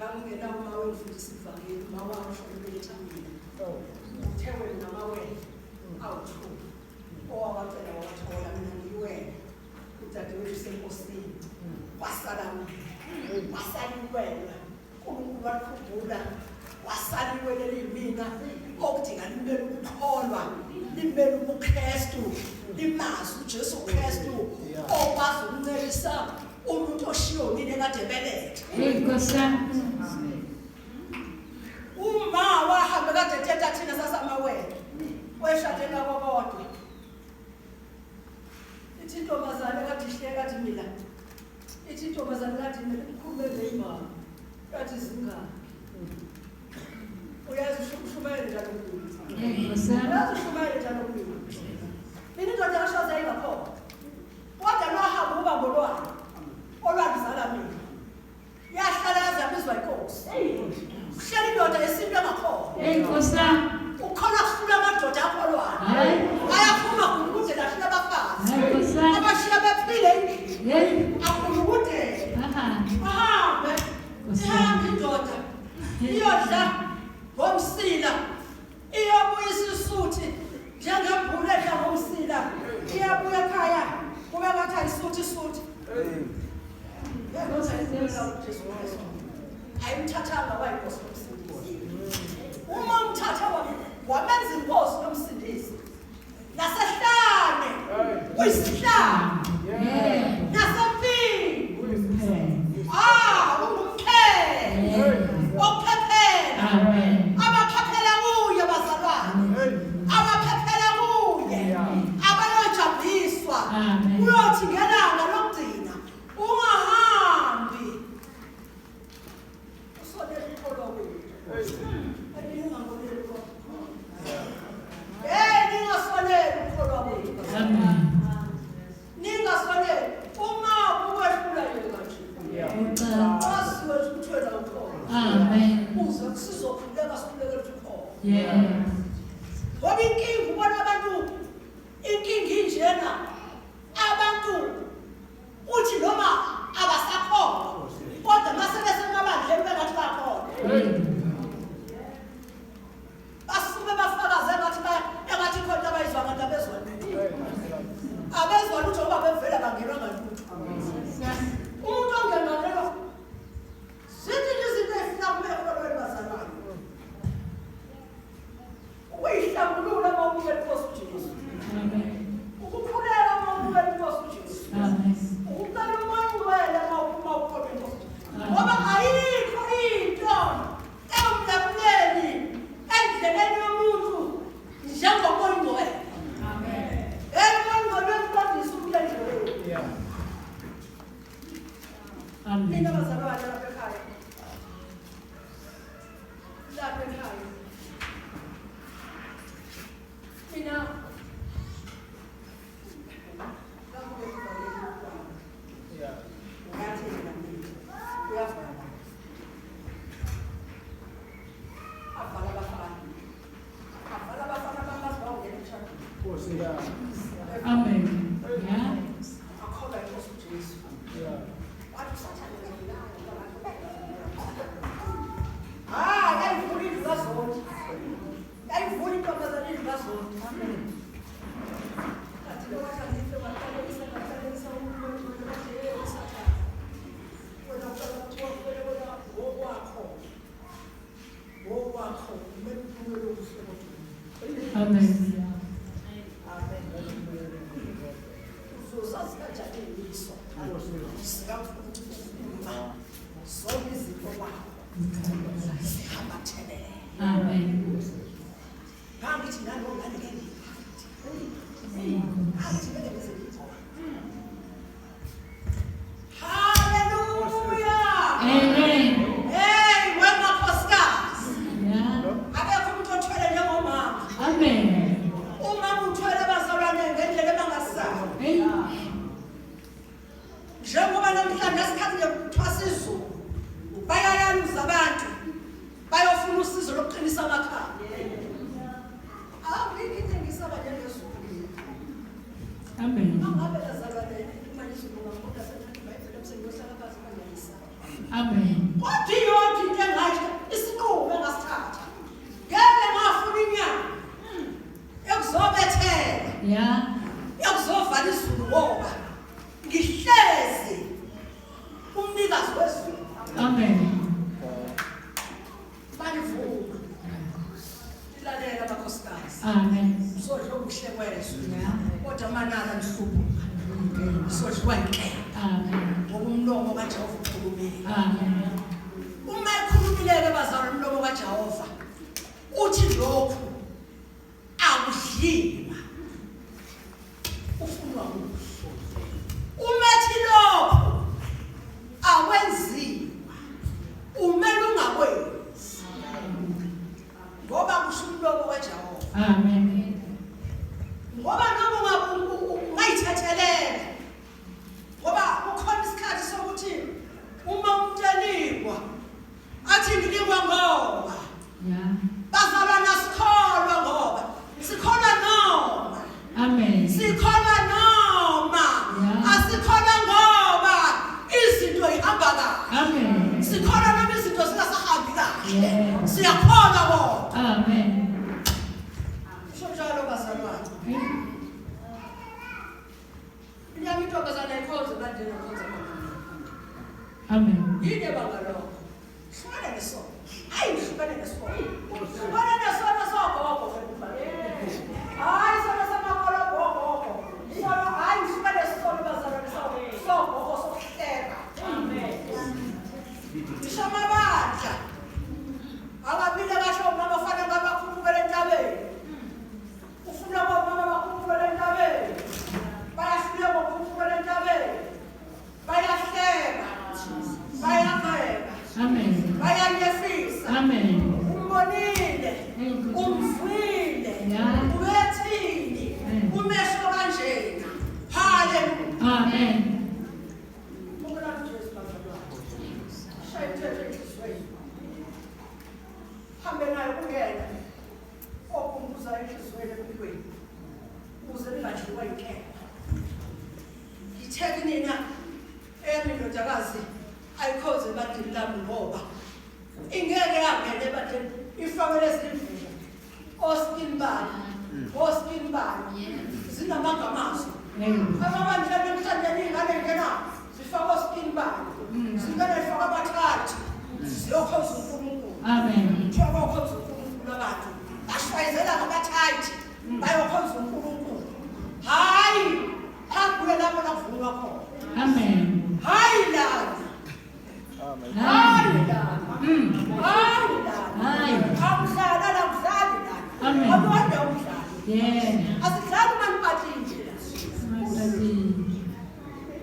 ngangena uma wemfundisi ivangeli mawasho ebelethambile uthewe namawele awuthu owawacela wathola mina ngiyiwele udadewethu senkosini wasaliwela uNkulunkulu wakhumbula wasaliwelela imina okudinga limele ukukholwa limele ubuKristu limazi uJesu Kristu okwazi ukuncedisa umuntu oshiyo nini kade belethe Inkosi uma wahamba kade thetha thina sasamawele weshade ngakobodwa ithi intombazane kade ihleka kathi mina ithi intombazane kade mina ikhulumele imama kathi zingani uyazi ushumayela njalo kuyo Inkosi uyazi ushumayela njalo kuyo mina indoda yashoza ingakho kodwa nohamba ubambo lwakhe olwazala mina yahlala yazabizwa inkosi kuhleli indoda yesintu engakhona Inkosi ukhona kufuna amadoda akholwayo ayaphuma kude lahlala abafazi abashiya bephile akukude ahambe sihambe indoda iyodla ngomsila iyobuyisa isuthi njengebhule edla ngomsila iyabuya ekhaya kube ngathi ayisuthi ayimthathanga wayinkosi yomsindisi uma umthatha wamenza inkosi yomsindisi nasehlane uyisihlane nasempini ungumphele okuphephela abaphephela kuye bazalwane abaphephela kuye abayojabhiswa uyothi ngelanga lokugcina ungahambi usonele ikholo wethu ningasoneli ukholo wethu ningasoneli uma uwehlula yena wasiwe ukuthwela ukholo uze sizokhuleka sikhulekela ukholo ngoba inkinga ubona abantu inkinga injena abantu uthi noma abasakhona kodwa masebesemabandleni bengathi bakhona basuke bafakaze engathi khona abayizwa abantu abezwa lutho ngoba bevela bangelwa ngalutho umuntu ongengalelo zithi izinto ezifuna kumele kulolweni bazalwane ukuyihlambulula uma ubukela inkosi uJesu ukukhuleka uma ubukela inkosi uJesu ukucela umoya ungcwele uma ukholwa inkosi ngoba ayikho into emdabuleni endleleni yomuntu njengomoya ungcwele umoya ungcwele uqondisa umlendleleni mina bazalwane lapha ekhaya mina Amen. Amen. What do you want to sodliwa inkemba. Amen. Ngoba umlomo kaJehova ukhulumile. Amen. Uma ekhulumile-ke bazalwane umlomo kaJehova uthi lokhu akudliwa ufunwa kuhle. Uma ethi lokhu akwenziwa umele ungakwenzi. Ngoba kusho umlomo kaJehova. Amen. Ngoba noma ungayithathelela. Ngoba ukhona isikhathi sokuthi uma umuntu elikwa athi ngilikwa ngoba bazalwana sikholwa ngoba sikholwa noma. Amen. Sikholwa noma asikholwa ngoba izinto ihamba kahle. Amen. Sikholwa noma izinto zingasahambi kahle. Siyakholwa bona. Amen. Njalo bazalwane. Inyama intombazana ikhonze kanje nokhonza khona. Amen. Yini bangalokho? Hlukane nesono. Hayi hlukane nesono. Hlukane nesono sogogo wena. Hayi sona samakolo gogo. Sona hayi hlukane nesono bazalwane sogogo sokuhleka. Amen. Ishama badla. Ababili basho mama fana ngabakhulukela entabeni. Ufuna bomama bakhulukela entabeni. Bayafika bokhulukela entabeni. Bayahleka. Bayabheka. Amen. Bayanyefisa. Amen. Umbonile. Umvile. Ubethini. Umehlo kanjena. Hallelujah. Amen. Hambe nayo kungena okumbuza enhliziyweni empilweni ukuze lingadliwa inkemba. Ngitheke nina endodakazi ayikhoze ebadeni lami ngoba ingeke yangena ebadeni ifakele esilivile oskini bani zinamangamazo. Ababandla namhlanje ingane ngena zifaka oskini bani zingane zifaka abathathu ziyokhonza uNkulunkulu. Amen. Njengoba ukhonza uNkulunkulu abantu bashwayezela ngabathathi bayokhonza uNkulunkulu. Hayi phambi lapho lakuvunwa khona. Amen. Hayi lana. Amen. Hayi lana. Hayi lana. Hayi. Akudlala la kudlali lana. Amen. Awuhamba umdlalo. Yeah. Asidlali maniphathile.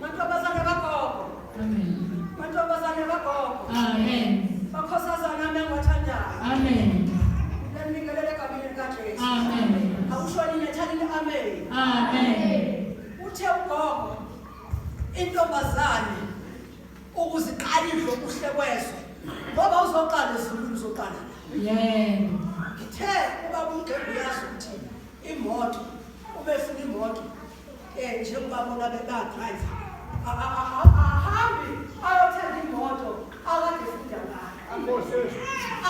Mantombazane bagogo. Amen. Mantombazane bagogo. Amen. Bakhosazana mengwathandayo. Amen. Lanikelele kabili kaJesu. Amen. Awushoni nethalile amen. Amen. Uthe ugogo intombazane ukuziqala idlo okuhle kwezwe ngoba uzoqala ezulwini uzoqala. Yeah. Ngithe ubaba uMgqembu yazi ukuthi imoto ubefuna imoto njengoba bona beka-driver ahambi ayothenga imoto akade funda ngayo.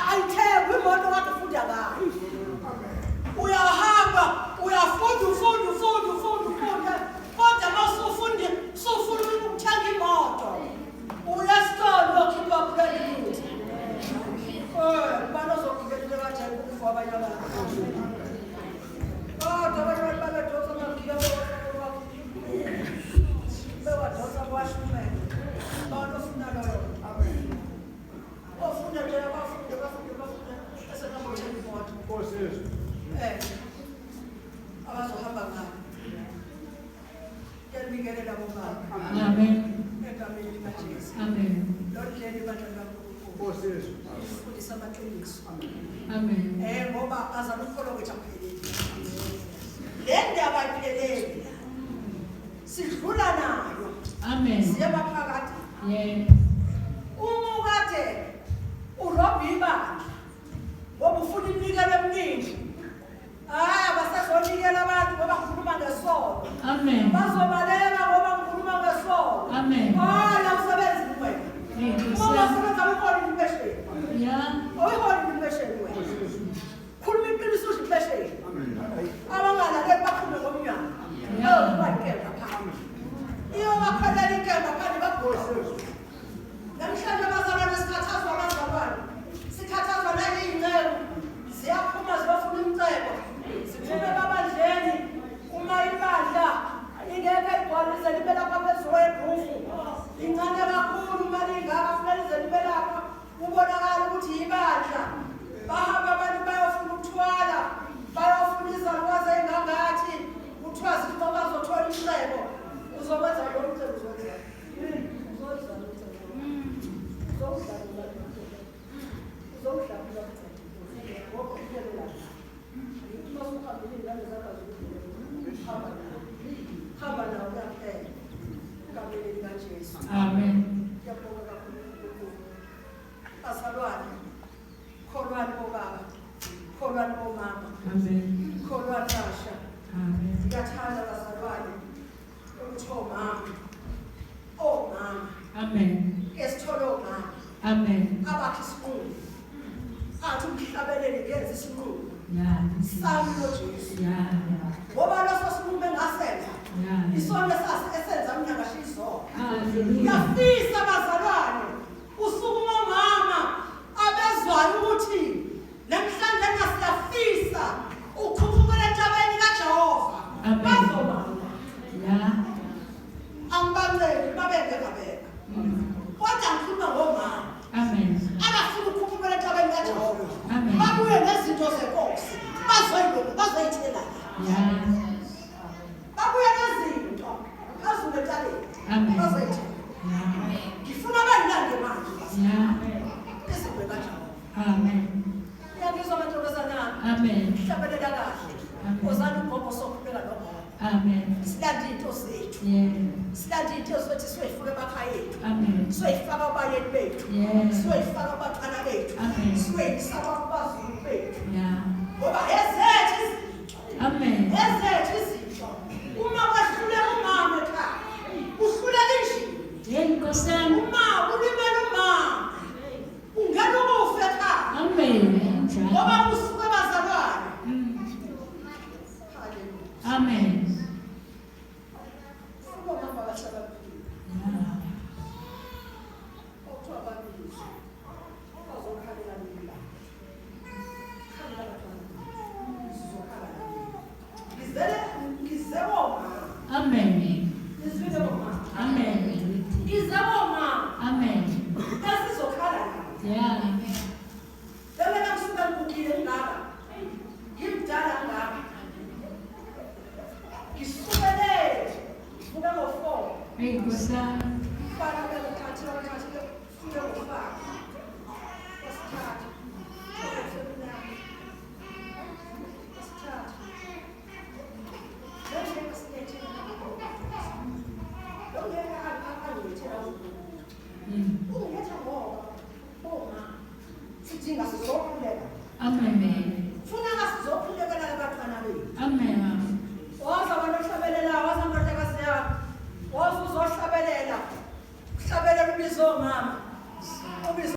Ayithengwe imoto akade funda ngayo. Uyahamba uyafunda kodwa mawusufunda ukuthenga imoto uyasitolo okhipha credit. Ubani ozokugela kanje ukufa abanye abantu. Kodwa abanye babedosa amagiya bewadosa kwashumela. Abantu ofuna loyo. Ofuna nje bafunde esenabo thenga imoto. Abazohamba ngayo. Yabikelela bomama. Amen. Egameni likaJesu. Amen. Londleni badla kaNkulunkulu. Fundisa amaqiniso. Amen. Ngoba azama ukukholwa kwethu akupheleli. Le ndaba ayipheleli. Sidlula nayo. Amen. Siye maphakathi. Yeah. Uma ukade urobha ibandla ngoba ufuna inikelo eminingi. Hayi abasazonikela abantu ngoba ngikhuluma ngesono. Amen. Bazobaleka ngoba ngikhuluma ngesono. Amen. Hayi awusebenzi wena. Uma usebenza ukhona impesheni. Yeah. Awukhona impesheni wena. Khuluma iqiniso udla impesheni. Abangalaleli baphume ngomnyango. Bayikela phambi. Iyo bakholela inkemba phambi bagula. Namhlanje abazalwane sikhathazwa abazalwane. Sikhathazwa nayingcebo. Ziyaphuma zibafuna umcebo. Siphume babandleni uma ibandla ingeke igcwalisele uzokwenza lo msebenzi uzokwenza. Uzokwenza lo msebenzi. Uzokudlala ngokuphela. Masukhambile ngezakho zokuphela. Hamba nawo kaphela. Kamele kaJesu. Amen. Ngiyabonga kakhulu. Bazalwane, kholwani bobaba, kholwani bomama. Amen. Kholwani basha. Amen. Ngiyathanda bazalwane ukuthi omama. Amen. Esithole omama. Amen. Abakhe isinqumo. Athi umhlabelele ngenza isinqumo. Yeah. Sami noJesu. Yeah. Ngoba leso sinqumo engasenza. Yeah. Isona esenza unyaka shizo. Hallelujah. Ngiyafisa bazalwane usukuma omama abezwayo ukuthi namhlanje ngasiyafisa ukhuphukela entabeni kaJehova. Amen. Bazoma. Yeah. Ambaleki babengekabeka. Kodwa ngikhuluma ngomama. Amen. Abafuna ukhuphukela entabeni kaJehova. Amen. Babuye nezinto zenkosi. Bazoyithela. Yeah. Babuye nezinto phezulu entabeni. Amen. Bazoyithela. Yeah. Ngifuna banilande manje. Yeah. Izinto kaJehova. Amen. Ngiyabizwa amantombazana. Amen. Hlabelela kahle. Amen. Ozana ugogo sokuphela nogogo. Amen. Silande into zethu. Yeah. Silande into zethu sizoyifaka emakhaya ethu. Amen. Sizoyifaka abayeni bethu. Yeah. Sizoyifaka abantwana bethu. Amen. Sizoyifaka abazulu bethu. Yeah. Ngoba ezethu izinto. Amen. Ezethu izinto. Uma kwahlulela umama ekhaya. Uhlulela injini. Nkosi yami. Uma ulimela umama. Ungena ukufa ekhaya. Amen. Ngoba usuke bazalwane. Amen. Ubona bahlala phila. Yeah. Othu ababili. Bazokhalela mina. Khalela abantwana. Sizokhala. Ngizeboma. Amen. Ngizeboma. Amen. Ngizeboma. Amen. Asizokhala. Yeah. Bebe namsuka ngukile ngaka. Ngimdala ngaka. Ngisukele. Vuka ngo4. Hey, Nkosi yami. Fana bekuthathile funa ngofaka. Wasithatha. Wasithatha. Lento siyethela. Lo ngeke angithela ukuthu. Ungetha ngoba. Uma. Sidinga sizokulela. Amen.